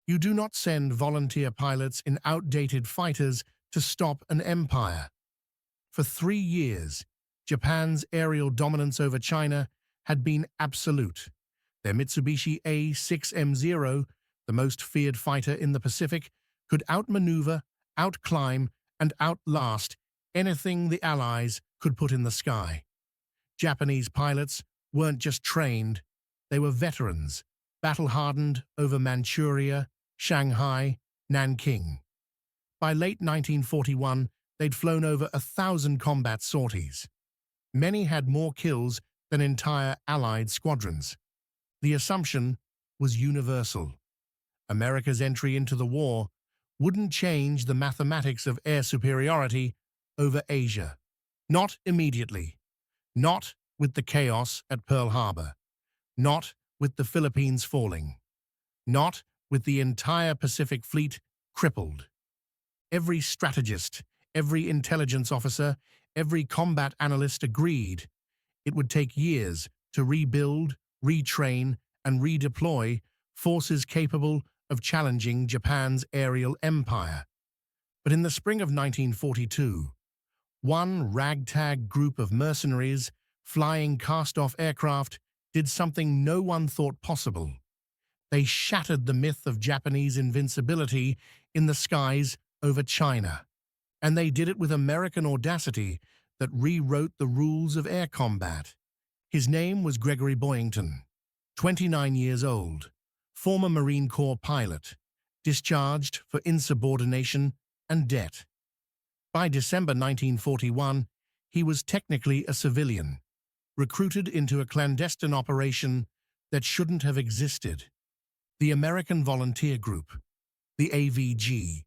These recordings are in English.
You do not send volunteer pilots in outdated fighters to stop an empire. For 3 years, Japan's aerial dominance over China had been absolute. Their Mitsubishi A6M0, the most feared fighter in the Pacific, could outmaneuver, outclimb, and outlast anything the Allies could put in the sky. Japanese pilots weren't just trained, they were veterans, battle-hardened over Manchuria, Shanghai, Nanking. By late 1941, they'd flown over 1,000 combat sorties. Many had more kills than entire Allied squadrons. The assumption was universal. America's entry into the war wouldn't change the mathematics of air superiority over Asia. Not immediately. Not with the chaos at Pearl Harbor. Not with the Philippines falling. Not with the entire Pacific Fleet crippled. Every strategist, every intelligence officer, every combat analyst agreed it would take years to rebuild, retrain, and redeploy forces capable of challenging Japan's aerial empire. But in the spring of 1942, one ragtag group of mercenaries flying cast-off aircraft did something no one thought possible. They shattered the myth of Japanese invincibility in the skies over China. And they did it with American audacity that rewrote the rules of air combat. His name was Gregory Boyington, 29 years old, former Marine Corps pilot, discharged for insubordination and debt. By December 1941, he was technically a civilian, recruited into a clandestine operation that shouldn't have existed. The American Volunteer Group, the AVG.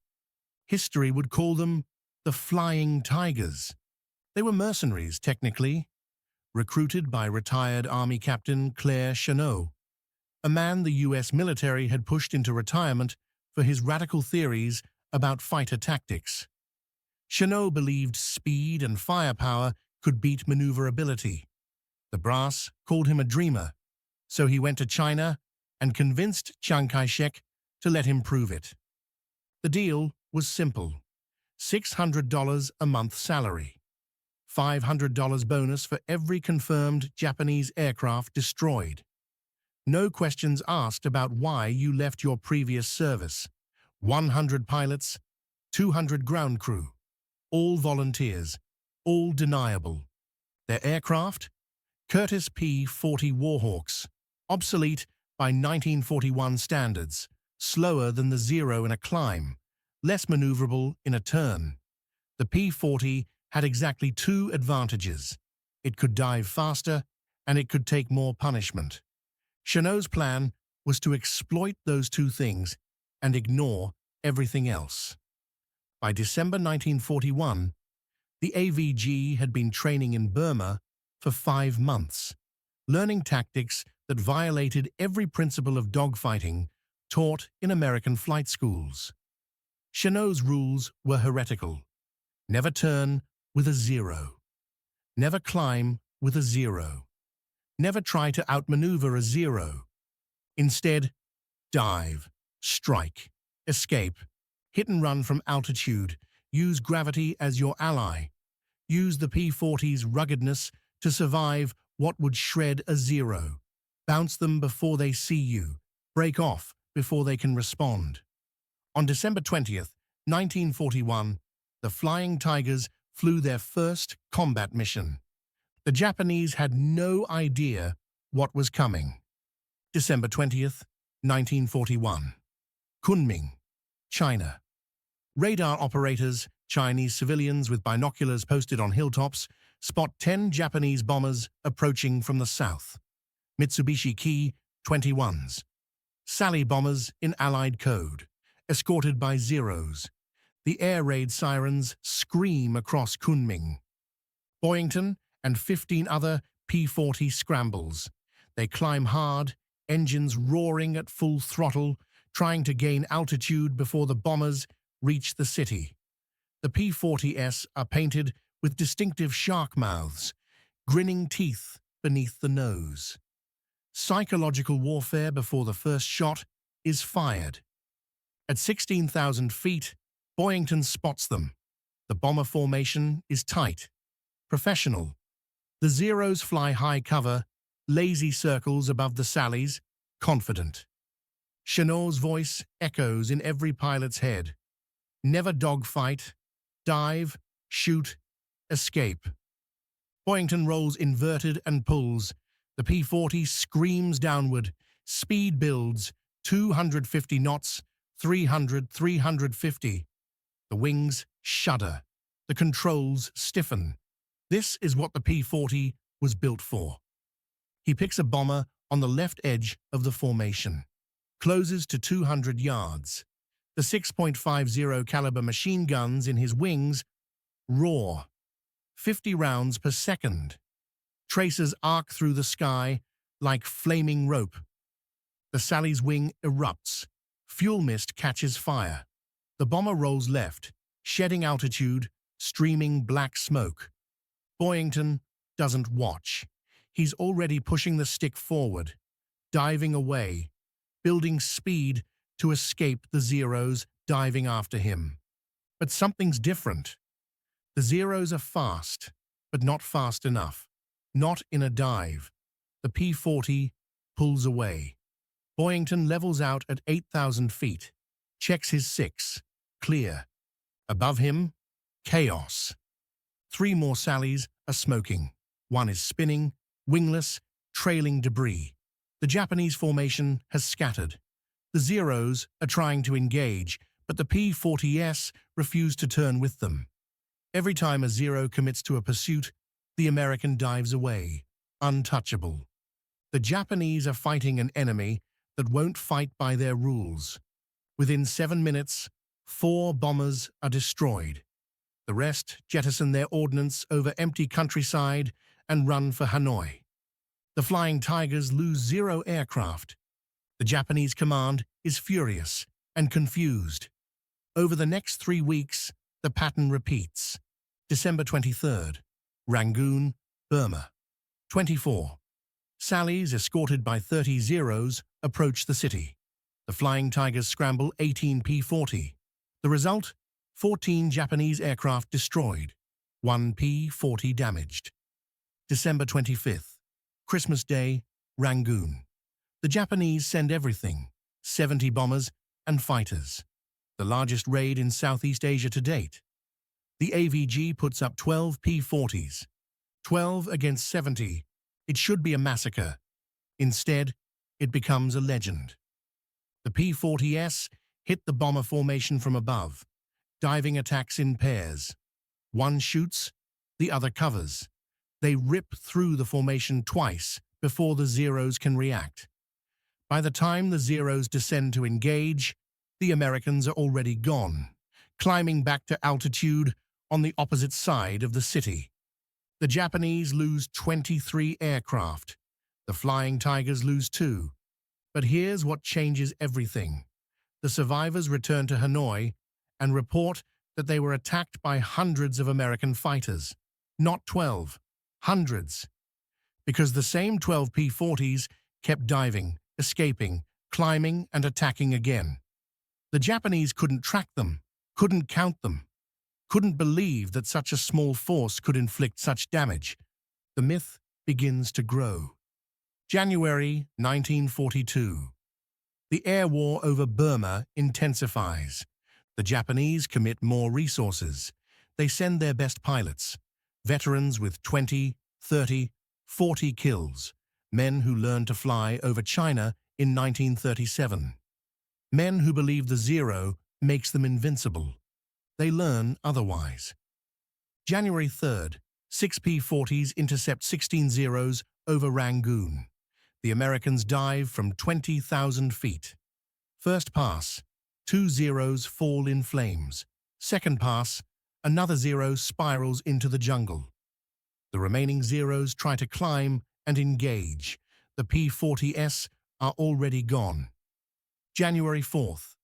History would call them the Flying Tigers. They were mercenaries, technically, recruited by retired Army Captain Claire Chennault, a man the U.S. military had pushed into retirement for his radical theories about fighter tactics. Chennault believed speed and firepower could beat maneuverability. The brass called him a dreamer, so he went to China and convinced Chiang Kai-shek to let him prove it. The deal was simple: $600 a month salary, $500 bonus for every confirmed Japanese aircraft destroyed. No questions asked about why you left your previous service. 100 pilots, 200 ground crew, all volunteers, all deniable. Their aircraft? Curtiss P-40 Warhawks, obsolete by 1941 standards, slower than the Zero in a climb, less maneuverable in a turn. The P-40 had exactly two advantages. It could dive faster, and it could take more punishment. Chennault's plan was to exploit those two things and ignore everything else. By December 1941, the AVG had been training in Burma for 5 months, learning tactics that violated every principle of dogfighting taught in American flight schools. Chennault's rules were heretical. Never turn with a zero. Never climb with a zero. Never try to outmaneuver a zero. Instead, dive, strike, escape, hit and run from altitude, use gravity as your ally. Use the P-40's ruggedness to survive what would shred a zero. Bounce them before they see you. Break off before they can respond. On December 20th, 1941, the Flying Tigers flew their first combat mission. The Japanese had no idea what was coming. December 20th, 1941. Kunming, China. Radar operators, Chinese civilians with binoculars posted on hilltops, spot 10 Japanese bombers approaching from the south. Mitsubishi Ki-21s. Sally bombers in Allied code, escorted by Zeros. The air raid sirens scream across Kunming. Boyington and 15 other P-40 scrambles. They climb hard, engines roaring at full throttle, trying to gain altitude before the bombers reach the city. The P-40s are painted with distinctive shark mouths, grinning teeth beneath the nose. Psychological warfare before the first shot is fired. At 16,000 feet, Boyington spots them. The bomber formation is tight, professional. The Zeros fly high cover, lazy circles above the Sallies, confident. Chennault's voice echoes in every pilot's head. Never dogfight, dive, shoot, escape. Boyington rolls inverted and pulls. The P-40 screams downward. Speed builds, 250 knots, 300, 350. The wings shudder. The controls stiffen. This is what the P-40 was built for. He picks a bomber on the left edge of the formation. Closes to 200 yards. The 6.50 caliber machine guns in his wings roar. 50 rounds per second. Tracers arc through the sky like flaming rope. The Sally's wing erupts. Fuel mist catches fire. The bomber rolls left, shedding altitude, streaming black smoke. Boyington doesn't watch. He's already pushing the stick forward, diving away, building speed to escape the Zeros diving after him. But something's different. The Zeros are fast, but not fast enough. Not in a dive. The P-40 pulls away. Boyington levels out at 8,000 feet, checks his 6, clear. Above him, chaos. 3 more Sallies are smoking. 1 is spinning, wingless, trailing debris. The Japanese formation has scattered. The Zeros are trying to engage, but the P-40s refuse to turn with them. Every time a Zero commits to a pursuit, the American dives away, untouchable. The Japanese are fighting an enemy that won't fight by their rules. Within 7 minutes, 4 bombers are destroyed. The rest jettison their ordnance over empty countryside and run for Hanoi. The Flying Tigers lose 0 aircraft. The Japanese command is furious and confused. Over the next 3 weeks, the pattern repeats. December 23rd, Rangoon, Burma. 24. Sallies, escorted by 30 Zeros, approach the city. The Flying Tigers scramble 18 P-40. The result? 14 Japanese aircraft destroyed, 1 P-40 damaged. December 25th, Christmas Day, Rangoon. The Japanese send everything, 70 bombers and fighters. The largest raid in Southeast Asia to date. The AVG puts up 12 P-40s. 12 against 70. It should be a massacre. Instead, it becomes a legend. The P-40s hit the bomber formation from above. Diving attacks in pairs. One shoots, the other covers. They rip through the formation twice before the Zeros can react. By the time the Zeros descend to engage, the Americans are already gone, climbing back to altitude on the opposite side of the city. The Japanese lose 23 aircraft. The Flying Tigers lose 2. But here's what changes everything. The survivors return to Hanoi and report that they were attacked by hundreds of American fighters. Not 12, hundreds. Because the same 12 P-40s kept diving, escaping, climbing, and attacking again. The Japanese couldn't track them, couldn't count them, couldn't believe that such a small force could inflict such damage. The myth begins to grow. January 1942. The air war over Burma intensifies. The Japanese commit more resources. They send their best pilots, veterans with 20, 30, 40 kills, men who learned to fly over China in 1937. Men who believe the Zero makes them invincible. They learn otherwise. January 3rd, 6 P-40s intercept 16 Zeros over Rangoon. The Americans dive from 20,000 feet. First pass, 2 Zeros fall in flames. Second pass, another Zero spirals into the jungle. The remaining Zeros try to climb and engage. The P-40s are already gone. January 4th,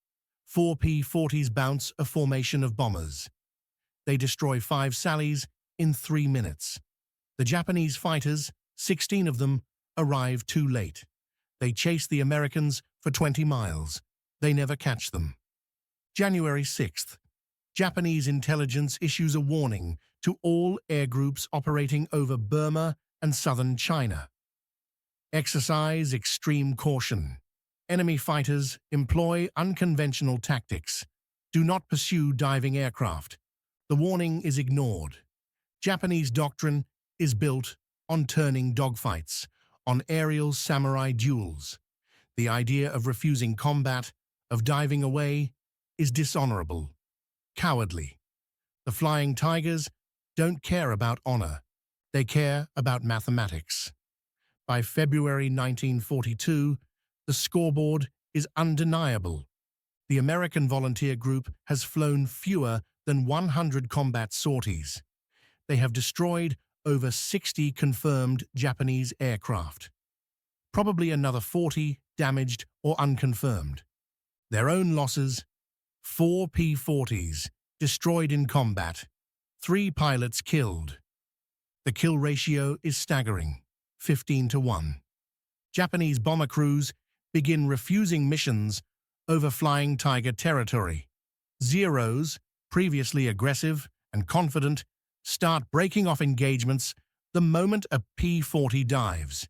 4 P-40s bounce a formation of bombers. They destroy 5 Sallies in 3 minutes. The Japanese fighters, 16 of them, arrive too late. They chase the Americans for 20 miles. They never catch them. January 6th. Japanese intelligence issues a warning to all air groups operating over Burma and southern China. Exercise extreme caution. Enemy fighters employ unconventional tactics. Do not pursue diving aircraft. The warning is ignored. Japanese doctrine is built on turning dogfights, on aerial samurai duels. The idea of refusing combat, of diving away, is dishonorable, cowardly. The Flying Tigers don't care about honor. They care about mathematics. By February 1942, the scoreboard is undeniable. The American volunteer group has flown fewer than 100 combat sorties. They have destroyed over 60 confirmed Japanese aircraft. Probably another 40 damaged or unconfirmed. Their own losses: 4 P-40s destroyed in combat, 3 pilots killed. The kill ratio is staggering, 15-1. Japanese bomber crews begin refusing missions over Flying Tiger territory. Zeros, previously aggressive and confident, start breaking off engagements the moment a P-40 dives.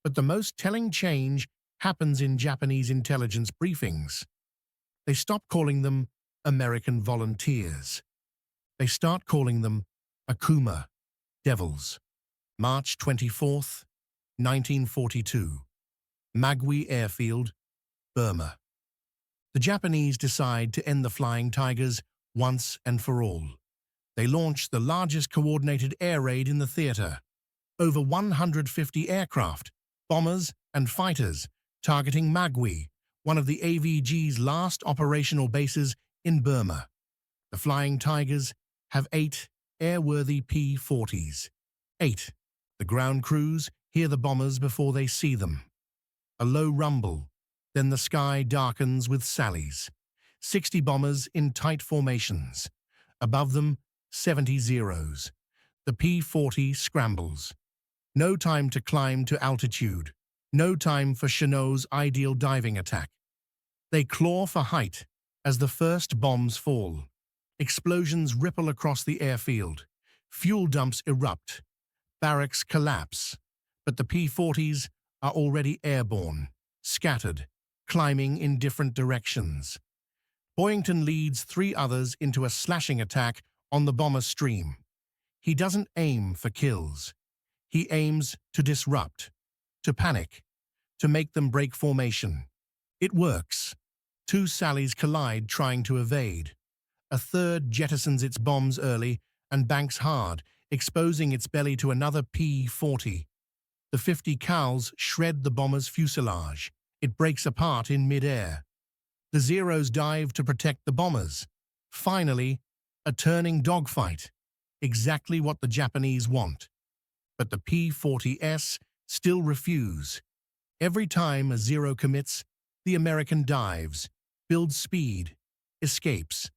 But the most telling change happens in Japanese intelligence briefings. They stop calling them American volunteers. They start calling them akuma, devils. March 24th, 1942. Magwi Airfield, Burma. The Japanese decide to end the Flying Tigers once and for all. They launch the largest coordinated air raid in the theater. Over 150 aircraft, bombers and fighters, targeting Magwi, one of the AVG's last operational bases in Burma. The Flying Tigers have 8 airworthy P-40s. 8. The ground crews hear the bombers before they see them. A low rumble, then the sky darkens with sallies. 60 bombers in tight formations. Above them, 70 Zeros. The P-40 scrambles. No time to climb to altitude. No time for Chennault's ideal diving attack. They claw for height as the first bombs fall. Explosions ripple across the airfield. Fuel dumps erupt. Barracks collapse. But the P-40s are already airborne, scattered, climbing in different directions. Boyington leads 3 others into a slashing attack on the bomber stream. He doesn't aim for kills. He aims to disrupt, to panic, to make them break formation. It works. 2 sallies collide trying to evade. A third jettisons its bombs early and banks hard, exposing its belly to another P-40. The 50 cals shred the bomber's fuselage. It breaks apart in mid-air. The Zeros dive to protect the bombers. Finally, a turning dogfight. Exactly what the Japanese want. But the P-40s still refuse. Every time a Zero commits, the American dives, builds speed, escapes,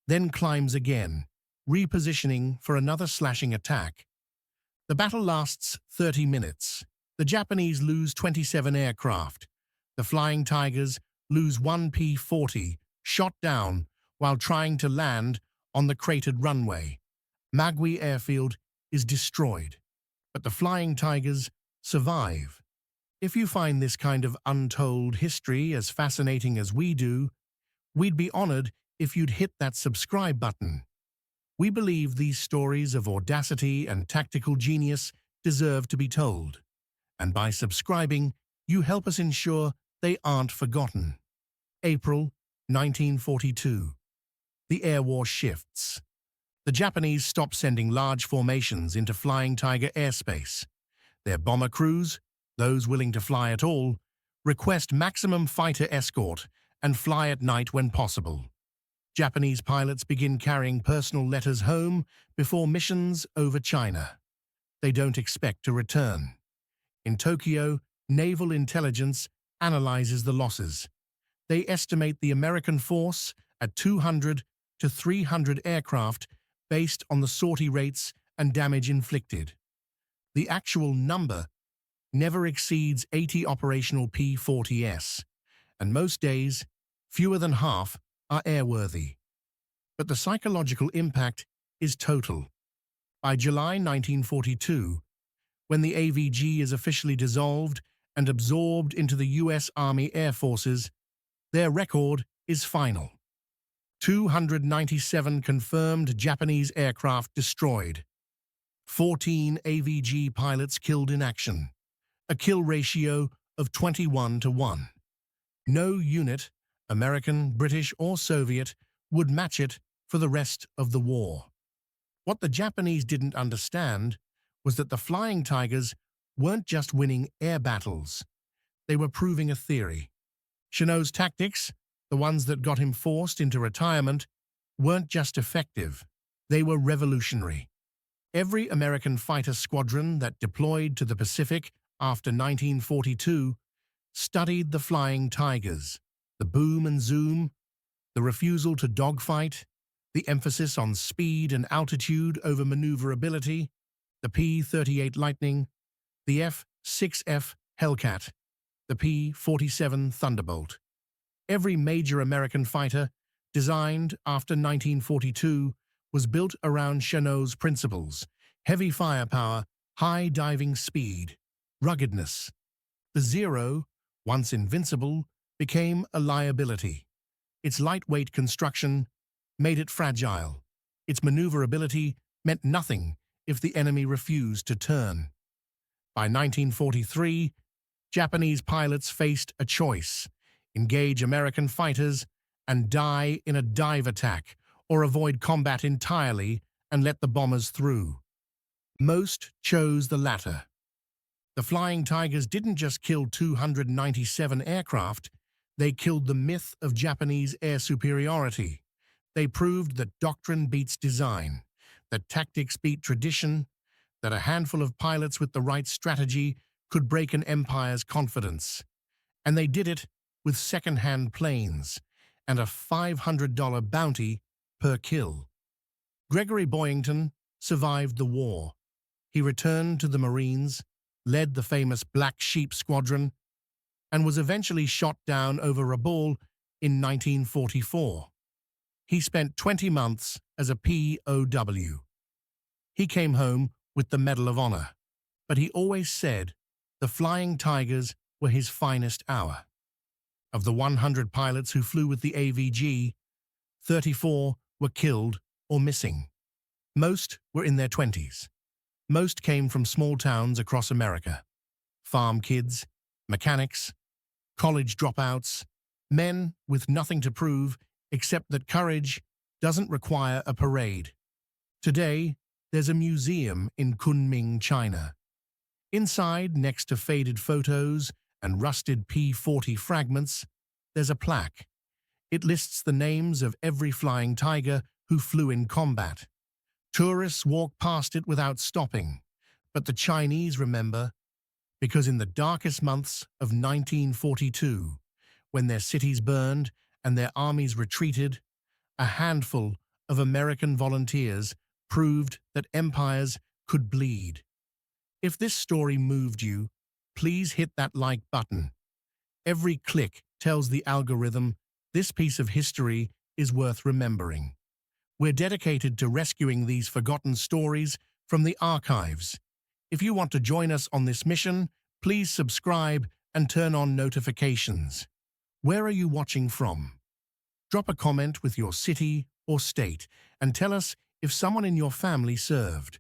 then climbs again, repositioning for another slashing attack. The battle lasts 30 minutes. The Japanese lose 27 aircraft. The Flying Tigers lose 1 P-40, shot down while trying to land on the cratered runway. Magwi Airfield is destroyed, but the Flying Tigers survive. If you find this kind of untold history as fascinating as we do, we'd be honored if you'd hit that subscribe button. We believe these stories of audacity and tactical genius deserve to be told, and by subscribing, you help us ensure they aren't forgotten. April 1942. The air war shifts. The Japanese stop sending large formations into Flying Tiger airspace. Their bomber crews, those willing to fly at all, request maximum fighter escort and fly at night when possible. Japanese pilots begin carrying personal letters home before missions over China. They don't expect to return. In Tokyo, naval intelligence analyzes the losses. They estimate the American force at 200 to 300 aircraft based on the sortie rates and damage inflicted. The actual number never exceeds 80 operational P-40s, and most days, fewer than half are airworthy, but the psychological impact is total. By July 1942, when the AVG is officially dissolved and absorbed into the U.S. Army Air Forces, their record is final. 297 confirmed Japanese aircraft destroyed, 14 AVG pilots killed in action, a kill ratio of 21-1. No unit, American, British, or Soviet, would match it for the rest of the war. What the Japanese didn't understand was that the Flying Tigers weren't just winning air battles. They were proving a theory. Chennault's tactics, the ones that got him forced into retirement, weren't just effective. They were revolutionary. Every American fighter squadron that deployed to the Pacific after 1942 studied the Flying Tigers, the boom and zoom, the refusal to dogfight, the emphasis on speed and altitude over maneuverability, the P-38 Lightning, the F-6F Hellcat, the P-47 Thunderbolt. Every major American fighter designed after 1942 was built around Chennault's principles: heavy firepower, high diving speed, ruggedness. The Zero, once invincible, became a liability. Its lightweight construction made it fragile. Its maneuverability meant nothing if the enemy refused to turn. By 1943, Japanese pilots faced a choice: engage American fighters and die in a dive attack, or avoid combat entirely and let the bombers through. Most chose the latter. The Flying Tigers didn't just kill 297 aircraft, they killed the myth of Japanese air superiority. They proved that doctrine beats design, that tactics beat tradition, that a handful of pilots with the right strategy could break an empire's confidence. And they did it with second-hand planes and a $500 bounty per kill. Gregory Boyington survived the war. He returned to the Marines, led the famous Black Sheep Squadron, and was eventually shot down over Rabaul in 1944. He spent 20 months as a POW. He came home with the Medal of Honor, but he always said the Flying Tigers were his finest hour. Of the 100 pilots who flew with the AVG, 34 were killed or missing. Most were in their 20s. Most came from small towns across America. Farm kids, mechanics, college dropouts, men with nothing to prove except that courage doesn't require a parade. Today, there's a museum in Kunming, China. Inside, next to faded photos and rusted P-40 fragments, there's a plaque. It lists the names of every Flying Tiger who flew in combat. Tourists walk past it without stopping, but the Chinese remember because in the darkest months of 1942, when their cities burned and their armies retreated, a handful of American volunteers proved that empires could bleed. If this story moved you, please hit that like button. Every click tells the algorithm this piece of history is worth remembering. We're dedicated to rescuing these forgotten stories from the archives. If you want to join us on this mission, please subscribe and turn on notifications. Where are you watching from? Drop a comment with your city or state and tell us if someone in your family served.